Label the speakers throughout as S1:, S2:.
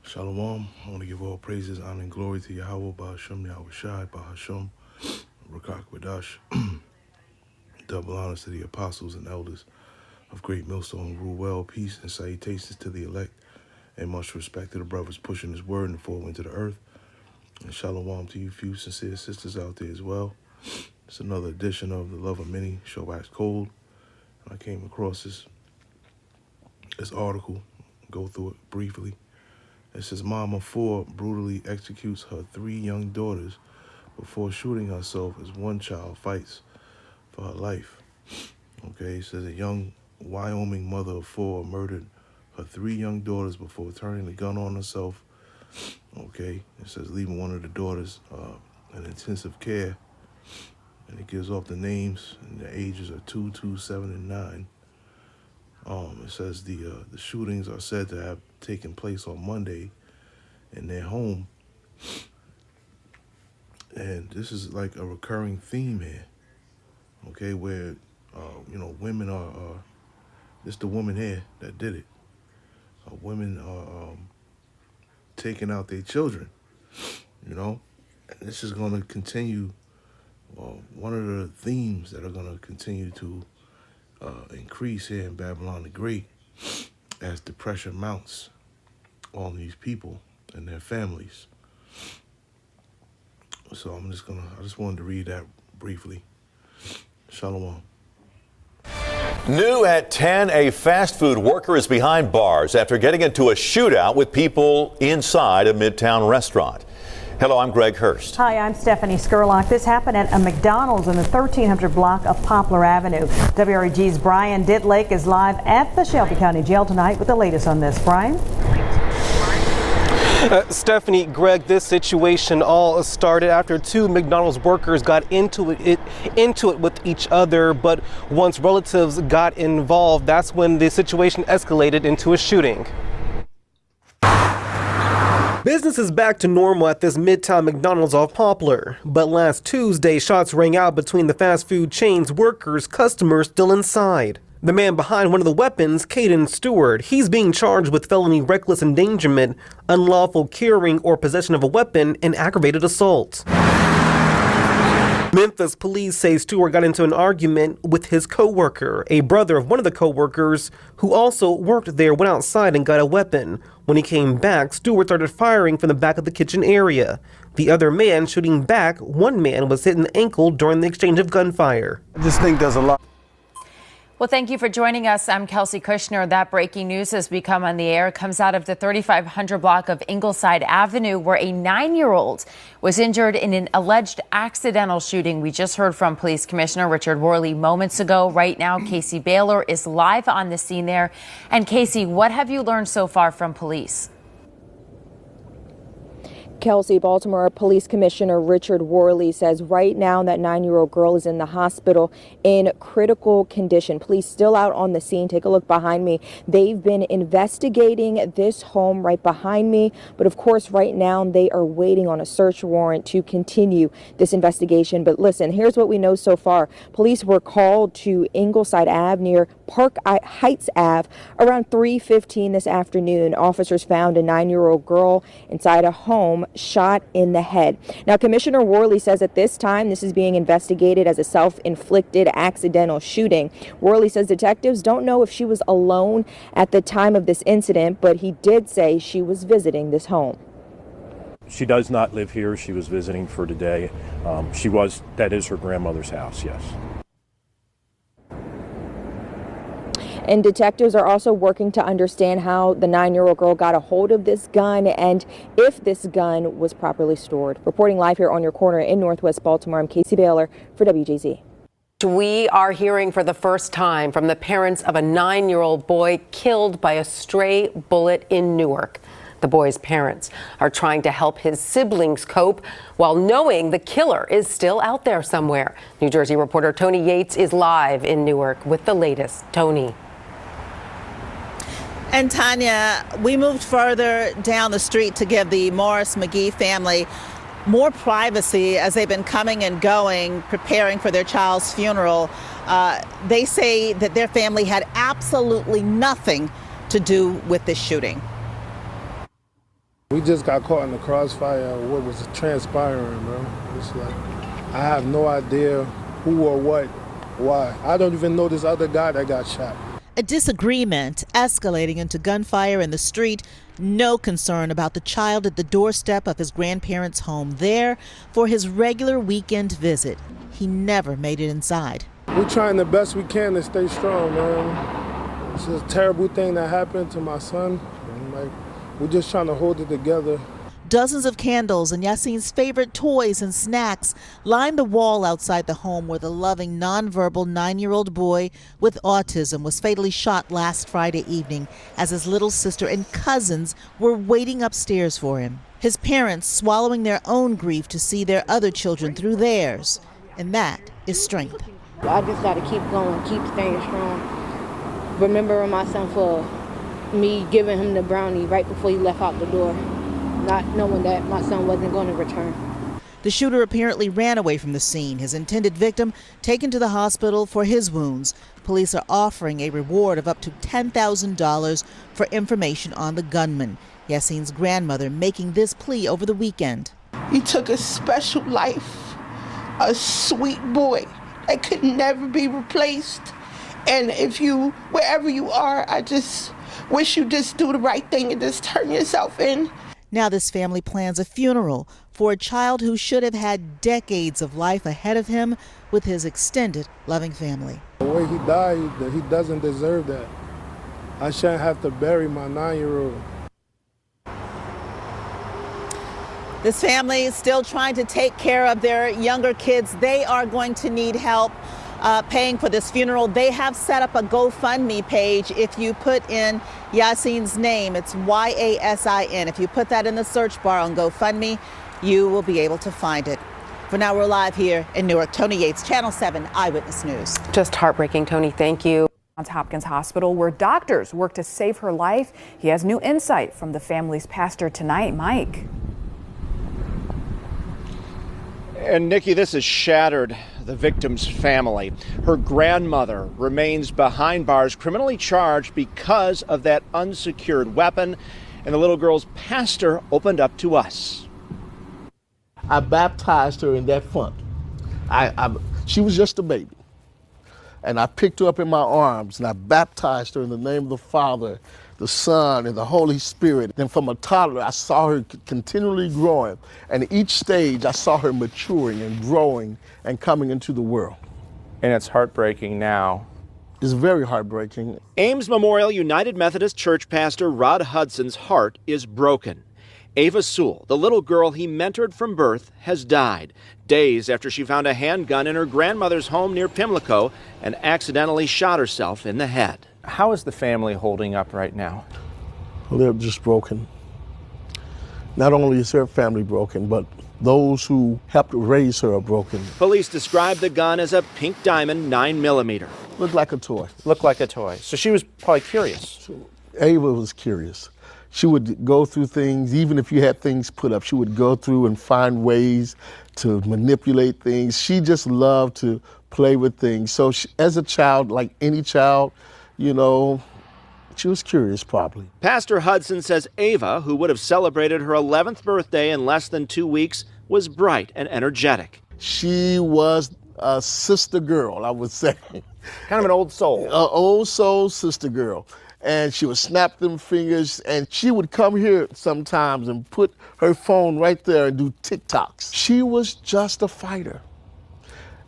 S1: Shalom. I want to give all praises, honor, and glory to Yahweh, Ba'ashem, Yahweh Shai, Ba'ashem, Rakak Wadash. Double honors to the apostles and elders of Great Millstone. Rule well, peace, and salutations to the elect, and much respect to the brothers pushing this word and forward into the earth. And shalom to you few sincere sisters out there as well. It's another edition of The Love of Many, Show Wax Cold. I came across this article, go through it briefly. It says, Mom of 4 brutally executes her 3 young daughters before shooting herself as one child fights for her life. Okay, it says a young Wyoming mother of 4 murdered her 3 young daughters before turning the gun on herself. Okay, it says leaving one of the daughters in intensive care. And it gives off the names, and the ages are 2, 2, 7, and 9. It says the shootings are said to have taken place on Monday in their home. And this is like a recurring theme here, okay, where, women are, it's the woman here that did it. Women are taking out their children, and this is going to continue. One of the themes that are going to continue to increase here in Babylon the Great as the pressure mounts on these people and their families. So I just wanted to read that briefly. Shalom.
S2: New at 10, a fast food worker is behind bars after getting into a shootout with people inside a Midtown restaurant. Hello, I'm Greg Hurst.
S3: Hi, I'm Stephanie Skurlock. This happened at a McDonald's in the 1300 block of Poplar Avenue. WREG's Brian Ditlake is live at the Shelby County Jail tonight with the latest on this. Brian?
S4: Stephanie, Greg, this situation all started after 2 McDonald's workers got into it with each other, but once relatives got involved, that's when the situation escalated into a shooting. Business is back to normal at this Midtown McDonald's off Poplar, but last Tuesday, shots rang out between the fast food chain's workers, customers still inside. The man behind one of the weapons, Caden Stewart, he's being charged with felony reckless endangerment, unlawful carrying or possession of a weapon, and aggravated assault. Memphis police say Stewart got into an argument with his co-worker. A brother of one of the co-workers who also worked there went outside and got a weapon. When he came back, Stewart started firing from the back of the kitchen area. The other man shooting back, one man was hit in the ankle during the exchange of gunfire.
S5: I just think there's a lot.
S6: Well, thank you for joining us. I'm Kelsey Kushner. That breaking news as we come on the air comes out of the 3500 block of Ingleside Avenue, where a 9-year-old was injured in an alleged accidental shooting. We just heard from Police Commissioner Richard Worley moments ago. Right now, Casey Baylor is live on the scene there. And Casey, what have you learned so far from police?
S7: Kelsey, Baltimore Police Commissioner Richard Worley says right now that 9-year-old girl is in the hospital in critical condition. Police still out on the scene. Take a look behind me. They've been investigating this home right behind me. But of course, right now they are waiting on a search warrant to continue this investigation. But listen, here's what we know so far. Police were called to Ingleside Ave near Park Heights Ave around 3:15 this afternoon. Officers found a 9-year-old girl inside a home shot in the head. Now, Commissioner Worley says at this time this is being investigated as a self-inflicted accidental shooting. Worley says detectives don't know if she was alone at the time of this incident, but he did say she was visiting this home.
S8: She does not live here. She was visiting for today. That is her grandmother's house, yes.
S7: And detectives are also working to understand how the 9-year-old girl got a hold of this gun and if this gun was properly stored. Reporting live here on your corner in Northwest Baltimore, I'm Casey Baylor for WJZ.
S9: We are hearing for the first time from the parents of a 9-year-old boy killed by a stray bullet in Newark. The boy's parents are trying to help his siblings cope while knowing the killer is still out there somewhere. New Jersey reporter Tony Yates is live in Newark with the latest. Tony.
S10: And Tanya, we moved further down the street to give the Morris McGee family more privacy as they've been coming and going, preparing for their child's funeral. They say that their family had absolutely nothing to do with this shooting.
S5: We just got caught in the crossfire of what was transpiring, bro. It's like, I have no idea who or what, why. I don't even know this other guy that got shot.
S10: A disagreement escalating into gunfire in the street. No concern about the child at the doorstep of his grandparents' home, there for his regular weekend visit. He never made it inside.
S5: We're trying the best we can to stay strong, man. It's a terrible thing that happened to my son. And like, we're just trying to hold it together.
S10: Dozens of candles and Yassine's favorite toys and snacks line the wall outside the home where the loving, nonverbal 9-year-old boy with autism was fatally shot last Friday evening as his little sister and cousins were waiting upstairs for him. His parents swallowing their own grief to see their other children through theirs. And that is strength.
S11: I just got to keep going, keep staying strong. Remembering my son for me giving him the brownie right before he left out the door, not knowing that my son wasn't going to return.
S10: The shooter apparently ran away from the scene. His intended victim taken to the hospital for his wounds. Police are offering a reward of up to $10,000 for information on the gunman. Yassine's grandmother making this plea over the weekend.
S12: He took a special life, a sweet boy that could never be replaced. And if you, wherever you are, I just wish you just do the right thing and just turn yourself in.
S10: Now this family plans a funeral for a child who should have had decades of life ahead of him with his extended, loving family.
S5: The way he died, he doesn't deserve that. I shouldn't have to bury my 9-year-old.
S10: This family is still trying to take care of their younger kids. They are going to need help paying for this funeral. They have set up a GoFundMe page. If you put in Yassine's name, it's YASIN. If you put that in the search bar on GoFundMe, you will be able to find it. For now, we're live here in Newark. Tony Yates, Channel 7 Eyewitness News.
S9: Just heartbreaking, Tony. Thank you.
S13: Johns Hopkins Hospital, where doctors work to save her life. He has new insight from the family's pastor tonight. Mike.
S14: And Nikki, this has shattered the victim's family. Her grandmother remains behind bars, criminally charged because of that unsecured weapon. And the little girl's pastor opened up to us.
S15: I baptized her in that font. She was just a baby. And I picked her up in my arms and I baptized her in the name of the Father, the Son, and the Holy Spirit. Then from a toddler, I saw her continually growing. And each stage, I saw her maturing and growing and coming into the world.
S14: And it's heartbreaking now.
S15: It's very heartbreaking.
S14: Ames Memorial United Methodist Church pastor Rod Hudson's heart is broken. Ava Sewell, the little girl he mentored from birth, has died days after she found a handgun in her grandmother's home near Pimlico and accidentally shot herself in the head. How is the family holding up right now?
S15: Well, they're just broken. Not only is her family broken, but those who helped raise her are broken.
S14: Police described the gun as a pink diamond 9mm.
S15: Looked like a toy.
S14: Looked like a toy. So she was probably curious.
S15: Ava was curious. She would go through things, even if you had things put up, she would go through and find ways to manipulate things. She just loved to play with things. So she, as a child, like any child, you know, she was curious probably.
S14: Pastor Hudson says Ava, who would have celebrated her 11th birthday in less than 2 weeks, was bright and energetic.
S15: She was a sister girl, I would say.
S14: Kind of an old soul.
S15: An old soul sister girl. And she would snap them fingers, and she would come here sometimes and put her phone right there and do TikToks. She was just a fighter.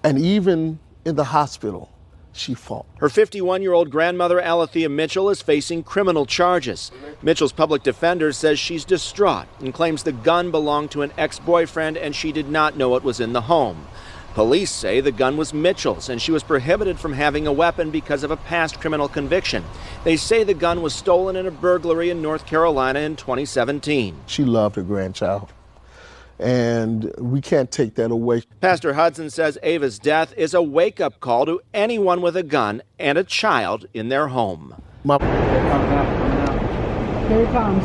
S15: And even in the hospital, she fought.
S14: Her 51-year-old grandmother, Alethea Mitchell, is facing criminal charges. Mitchell's public defender says she's distraught and claims the gun belonged to an ex-boyfriend and she did not know it was in the home. Police say the gun was Mitchell's and she was prohibited from having a weapon because of a past criminal conviction. They say the gun was stolen in a burglary in North Carolina in 2017.
S15: She loved her grandchild, and we can't take that away.
S14: Pastor Hudson says Ava's death is a wake-up call to anyone with a gun and a child in their home.
S12: Here it comes.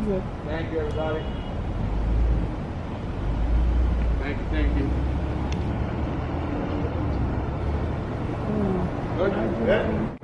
S16: Thank you, everybody. Thank you. Good.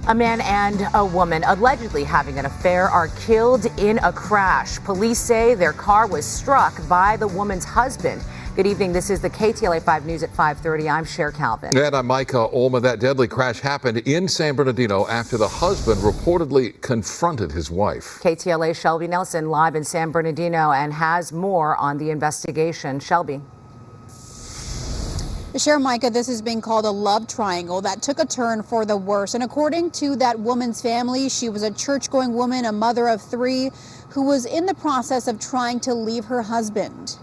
S17: A man and a woman allegedly having an affair are killed in a crash. Police say their car was struck by the woman's husband. Good evening. This is the KTLA 5 News at 5:30. I'm Cher Calvin.
S18: And I'm Micah Olma. That deadly crash happened in San Bernardino after the husband reportedly confronted his wife.
S17: KTLA Shelby Nelson live in San Bernardino and has more on the investigation. Shelby.
S19: Cher, Micah, this is being called a love triangle that took a turn for the worse. And according to that woman's family, she was a church-going woman, a mother of 3, who was in the process of trying to leave her husband.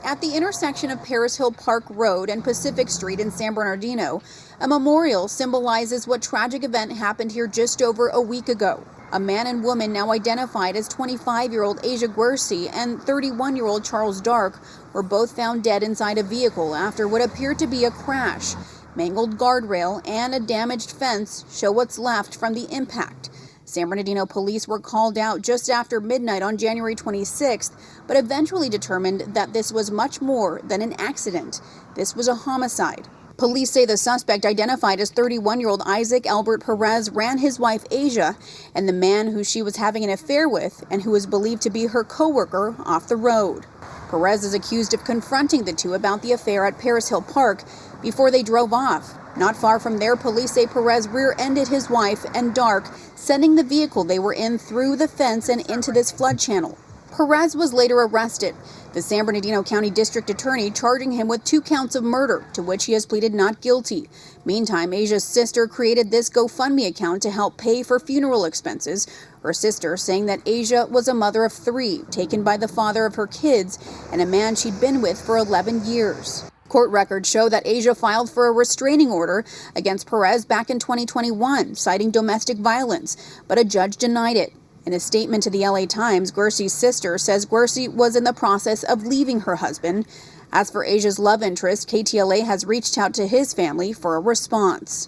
S19: At the intersection of Paris Hill Park Road and Pacific Street in San Bernardino, a memorial symbolizes what tragic event happened here just over a week ago. A man and woman now identified as 25-year-old Asia Guerci and 31-year-old Charles Dark were both found dead inside a vehicle after what appeared to be a crash. Mangled guardrail and a damaged fence show what's left from the impact. San Bernardino police were called out just after midnight on January 26th, but eventually determined that this was much more than an accident. This was a homicide. Police say the suspect, identified as 31-year-old Isaac Albert Perez, ran his wife Asia and the man who she was having an affair with and who was believed to be her co-worker off the road. Perez is accused of confronting the two about the affair at Paris Hill Park before they drove off. Not far from there, police say Perez rear-ended his wife and Dark, sending the vehicle they were in through the fence and into this flood channel. Perez was later arrested. The San Bernardino County District Attorney charging him with 2 counts of murder, to which he has pleaded not guilty. Meantime, Asia's sister created this GoFundMe account to help pay for funeral expenses. Her sister saying that Asia was a mother of 3, taken by the father of her kids and a man she'd been with for 11 years. Court records show that Asia filed for a restraining order against Perez back in 2021, citing domestic violence, but a judge denied it. In a statement to the LA Times, Guerci's sister says Guerci was in the process of leaving her husband. As for Asia's love interest, KTLA has reached out to his family for a response.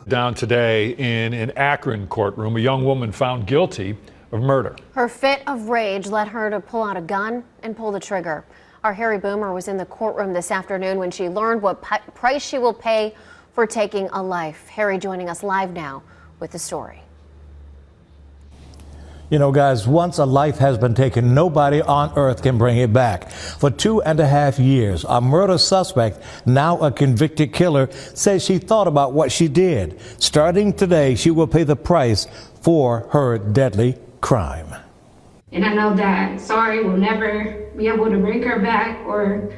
S20: Down today in an Akron courtroom, a young woman found guilty of murder.
S21: Her fit of rage led her to pull out a gun and pull the trigger. Our Harry Boomer was in the courtroom this afternoon when she learned what price she will pay for taking a life. Harry joining us live now with the story.
S22: You know, guys, once a life has been taken, nobody on earth can bring it back. For 2.5 years, a murder suspect, now a convicted killer, says she thought about what she did. Starting today, she will pay the price for her deadly crime.
S23: And I know that sorry will never be able to bring her back or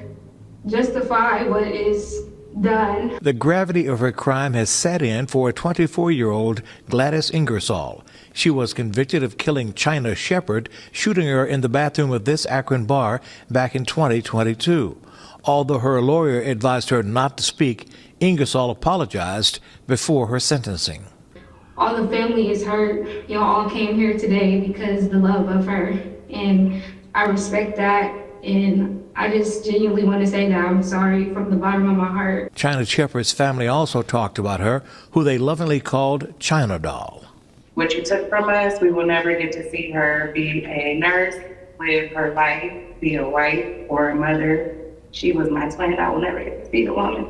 S23: justify what is done.
S22: The gravity of her crime has set in for 24-year-old Gladys Ingersoll. She was convicted of killing China Shepherd, shooting her in the bathroom of this Akron bar back in 2022. Although her lawyer advised her not to speak, Ingersoll apologized before her sentencing.
S23: All the family is hurt. Y'all all came here today because of the love of her. And I respect that. And I just genuinely want to say that I'm sorry from the bottom of my heart.
S22: China Shepherd's family also talked about her, who they lovingly called China Doll.
S24: What you took from us, we will never get to see her be a nurse, live her life, be a wife or a mother. She was my twin. I will never get to see the woman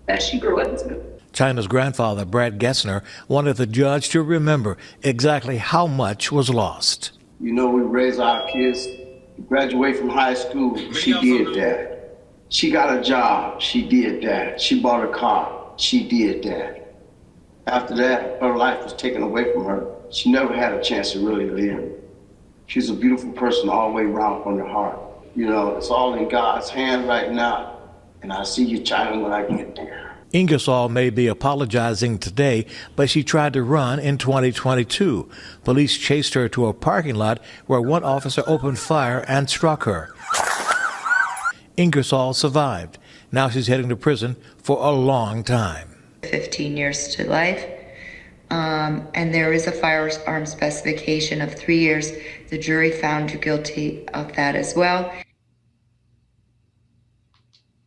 S24: that she grew up to.
S22: China's grandfather, Brad Gessner, wanted the judge to remember exactly how much was lost.
S25: You know, we raise our kids, graduate from high school. She did that. She got a job. She did that. She bought a car. She did that. After that, her life was taken away from her. She never had a chance to really live. She's a beautiful person all the way around from the heart. You know, it's all in God's hand right now. And I'll see you, China, when I get there.
S22: Ingersoll may be apologizing today, but she tried to run in 2022. Police chased her to a parking lot where one officer opened fire and struck her. Ingersoll survived. Now she's heading to prison for a long time.
S1: 15 years to life. And there is a firearm specification of 3 years. The jury found you guilty of that as well.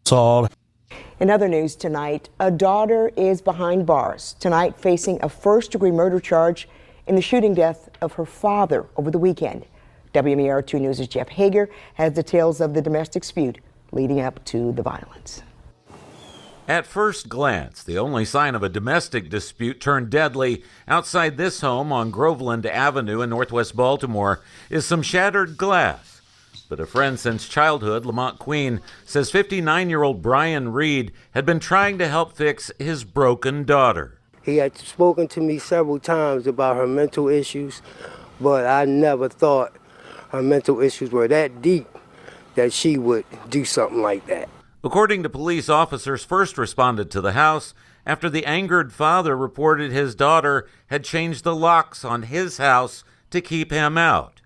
S22: Saul.
S2: In other news tonight, a daughter is behind bars tonight facing a first-degree murder charge in the shooting death of her father over the weekend. WMER2 News' Jeff Hager has details of the domestic dispute leading up to the violence.
S3: At first glance, the only sign of a domestic dispute turned deadly outside this home on Groveland Avenue in northwest Baltimore is some shattered glass. But a friend since childhood, Lamont Queen, says 59-year-old Brian Reed had been trying to help fix his broken daughter.
S4: He had spoken to me several times about her mental issues, but I never thought her mental issues were that deep that she would do something like that.
S3: According to police, officers first responded to the house after the angered father reported his daughter had changed the locks on his house to keep him out.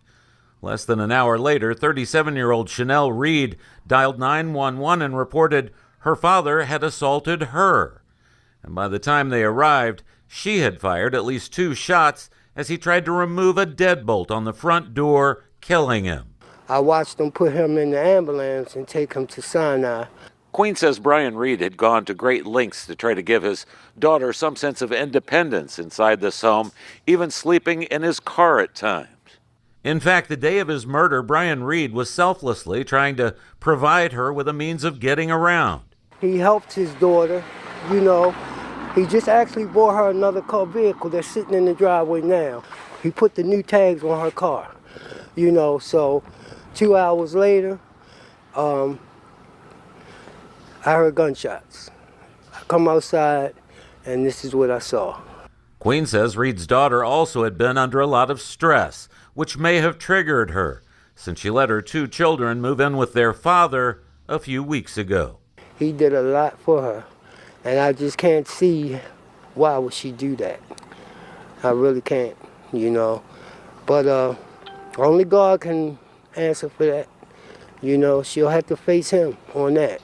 S3: Less than an hour later, 37-year-old Chanel Reed dialed 911 and reported her father had assaulted her. And by the time they arrived, she had fired at least 2 shots as he tried to remove a deadbolt on the front door, killing him.
S4: I watched them put him in the ambulance and take him to Sinai.
S3: Queen says Brian Reed had gone to great lengths to try to give his daughter some sense of independence inside this home, even sleeping in his car at times. In fact, the day of his murder, Brian Reed was selflessly trying to provide her with a means of getting around.
S4: He helped his daughter, you know. He just actually bought her another car vehicle that's sitting in the driveway now. He put the new tags on her car, you know, so 2 hours later, I heard gunshots. I come outside, and this is what I saw.
S3: Queen says Reed's daughter also had been under a lot of stress, which may have triggered her, since she let her 2 children move in with their father a few weeks ago.
S4: He did a lot for her, and I just can't see why would she do that. I really can't, you know. But only God can answer for that. You know, she'll have to face him on that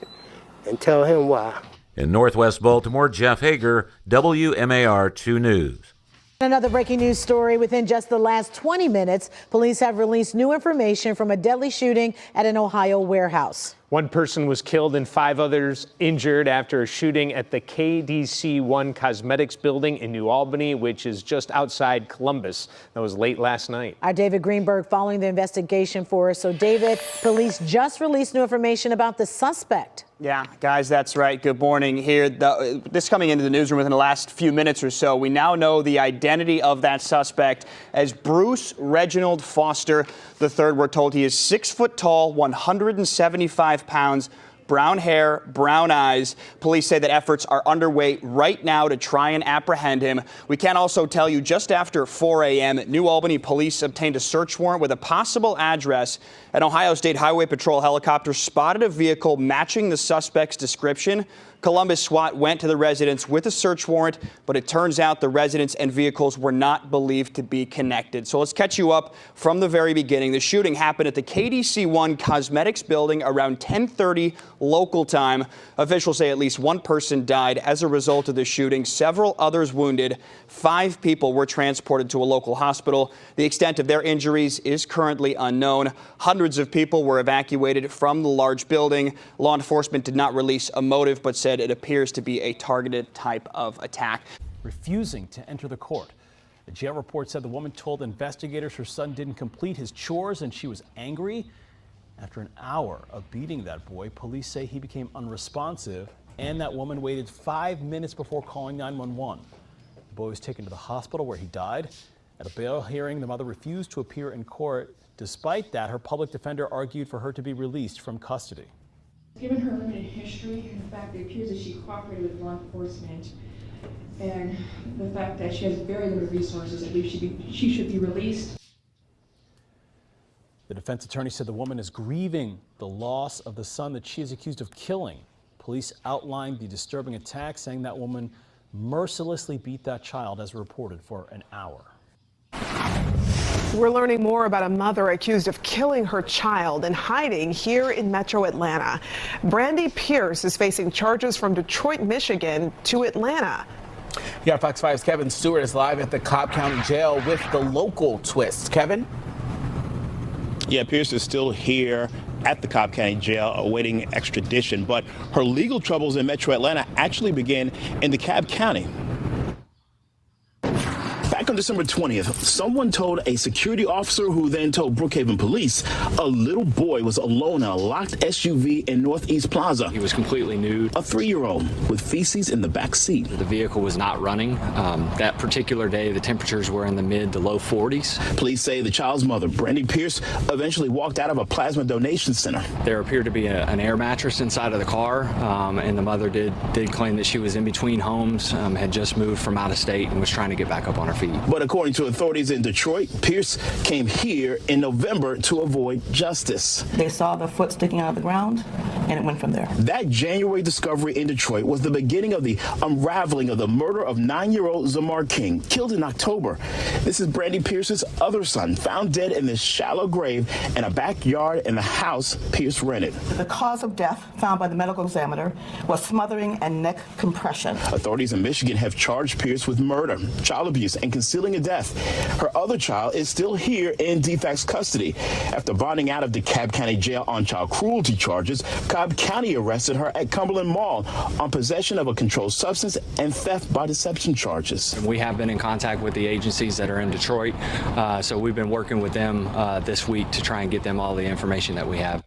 S4: and tell him why.
S3: In northwest Baltimore, Jeff Hager, WMAR 2 News.
S6: Another breaking news story. Within just the last 20 minutes, police have released new information from a deadly shooting at an Ohio warehouse.
S26: One person was killed and 5 others injured after a shooting at the KDC-1 Cosmetics building in New Albany, which is just outside Columbus. That was late last night.
S6: Our David Greenberg following the investigation for us. So, David, police just released new information about the suspect.
S27: Yeah, guys, that's right. Good morning here. This coming into the newsroom within the last few minutes or so. We now know the identity of that suspect as Bruce Reginald Foster III. We're told he is 6 foot tall, 175 pounds, brown hair, brown eyes. Police say that efforts are underway right now to try and apprehend him. We can also tell you just after 4 a.m., New Albany police obtained a search warrant with a possible address. An Ohio State Highway Patrol helicopter spotted a vehicle matching the suspect's description. Columbus SWAT went to the residence with a search warrant, but it turns out the residence and vehicles were not believed to be connected. So let's catch you up from the very beginning. The shooting happened at the KDC-1 Cosmetics building around 10:30 local time. Officials say at least 1 person died as a result of the shooting, several others wounded. 5 people were transported to a local hospital. The extent of their injuries is currently unknown. Hundreds of people were evacuated from the large building. Law enforcement did not release a motive, but said it appears to be a targeted type of attack.
S28: Refusing to enter the court. A jail report said the woman told investigators her son didn't complete his chores and she was angry. After an hour of beating that boy, police say he became unresponsive and that woman waited 5 minutes before calling 911. The boy was taken to the hospital where he died. At a bail hearing, the mother refused to appear in court. Despite that, her public defender argued for her to be released from custody.
S29: Given her limited history, and the fact that it appears that she cooperated with law enforcement, and the fact that she has very limited resources, I believe she should be released.
S28: The defense attorney said the woman is grieving the loss of the son that she is accused of killing. Police outlined the disturbing attack, saying that woman mercilessly beat that child, as reported, for an hour.
S5: We're learning more about a mother accused of killing her child and hiding here in Metro Atlanta. Brandy Pierce is facing charges from Detroit, Michigan to Atlanta.
S7: Yeah, Fox 5's Kevin Stewart is live at the Cobb County Jail with the local twist. Kevin?
S8: Yeah, Pierce is still here at the Cobb County Jail awaiting extradition, but her legal troubles in Metro Atlanta actually begin in DeKalb County. Back on December 20th, someone told a security officer who then told Brookhaven police a little boy was alone in a locked SUV in Northeast Plaza.
S9: He was completely nude.
S8: A 3-year-old with feces in the back seat.
S9: The vehicle was not running. That particular day, the temperatures were in the mid to low 40s.
S8: Police say the child's mother, Brandy Pierce, eventually walked out of a plasma donation center.
S9: There appeared to be an air mattress inside of the car, and the mother did claim that she was in between homes, had just moved from out of state and was trying to get back up on her feet.
S8: But according to authorities in Detroit, Pierce came here in November to avoid justice.
S10: They saw the foot sticking out of the ground, and it went from there.
S8: That January discovery in Detroit was the beginning of the unraveling of the murder of 9-year-old Zamar King, killed in October. This is Brandy Pierce's other son, found dead in this shallow grave in a backyard in the house Pierce rented.
S10: The cause of death found by the medical examiner was smothering and neck compression.
S8: Authorities in Michigan have charged Pierce with murder, child abuse, and concealing a death. Her other child is still here in DFAC's custody. After bonding out of DeKalb County Jail on child cruelty charges, Cobb County arrested her at Cumberland Mall on possession of a controlled substance and theft by deception charges.
S9: We have been in contact with the agencies that are in Detroit, so we've been working with them this week to try and get them all the information that we have.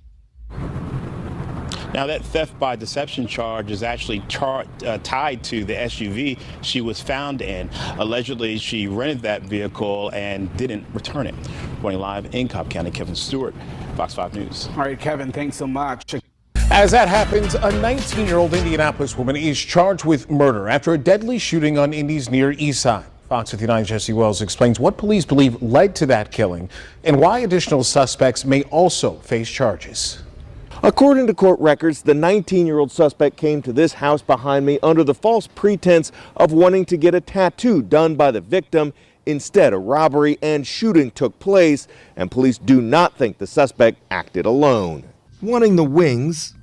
S8: Now, that theft by deception charge is actually tied to the SUV she was found in. Allegedly, she rented that vehicle and didn't return it. Reporting live in Cobb County, Kevin Stewart, Fox 5 News.
S7: All right, Kevin, thanks so much.
S11: As that happens, a 19-year-old Indianapolis woman is charged with murder after a deadly shooting on Indy's Near East Side. Fox 59's Jesse Wells explains what police believe led to that killing and why additional suspects may also face charges.
S13: According to court records, the 19-year-old suspect came to this house behind me under the false pretense of wanting to get a tattoo done by the victim. Instead, a robbery and shooting took place, and police do not think the suspect acted alone. Wanting the wings,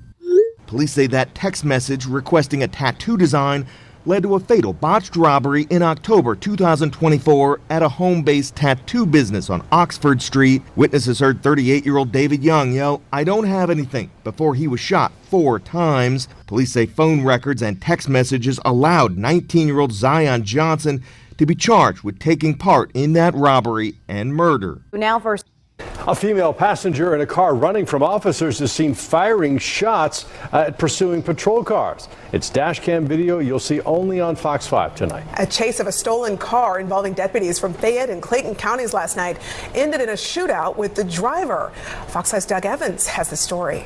S13: police say that text message requesting a tattoo design led to a fatal botched robbery in October 2024 at a home-based tattoo business on Oxford Street. Witnesses heard 38-year-old David Young yell, "I don't have anything," before he was shot 4 times. Police say phone records and text messages allowed 19-year-old Zion Johnson to be charged with taking part in that robbery and murder.
S14: Now first.
S28: A female passenger in a car running from officers is seen firing shots at pursuing patrol cars. It's dash cam video you'll see only on Fox 5 tonight.
S5: A chase of a stolen car involving deputies from Fayette and Clayton counties last night ended in a shootout with the driver. Fox 5's Doug Evans has the story.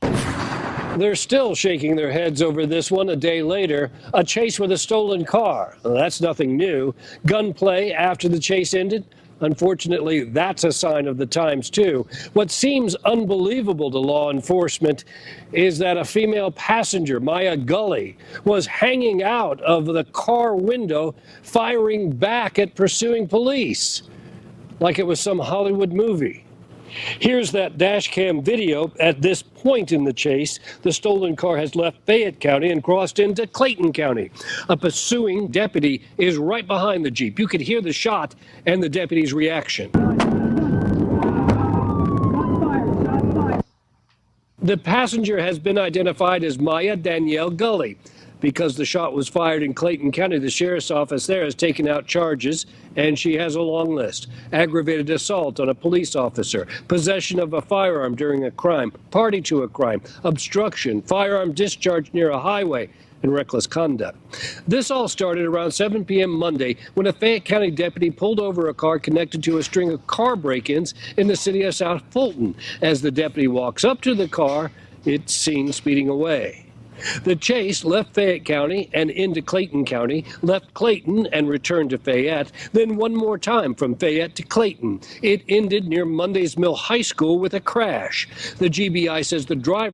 S15: They're still shaking their heads over this one a day later. A chase with a stolen car. Well, that's nothing new. Gunplay after the chase ended. Unfortunately, that's a sign of the times, too. What seems unbelievable to law enforcement is that a female passenger, Maya Gully, was hanging out of the car window, firing back at pursuing police, like it was some Hollywood movie. Here's that dash cam video. At this point in the chase, the stolen car has left Fayette County and crossed into Clayton County. A pursuing deputy is right behind the Jeep. You could hear the shot and the deputy's reaction. The passenger has been identified as Maya Danielle Gully. Because the shot was fired in Clayton County, the sheriff's office there has taken out charges, and she has a long list. Aggravated assault on a police officer, possession of a firearm during a crime, party to a crime, obstruction, firearm discharge near a highway, and reckless conduct. This all started around 7 p.m. Monday when a Fayette County deputy pulled over a car connected to a string of car break-ins in the city of South Fulton. As the deputy walks up to the car, it's seen speeding away. The chase left Fayette County and into Clayton County, left Clayton and returned to Fayette, then one more time from Fayette to Clayton. It ended near Mondays Mill High School with a crash. The GBI says the driver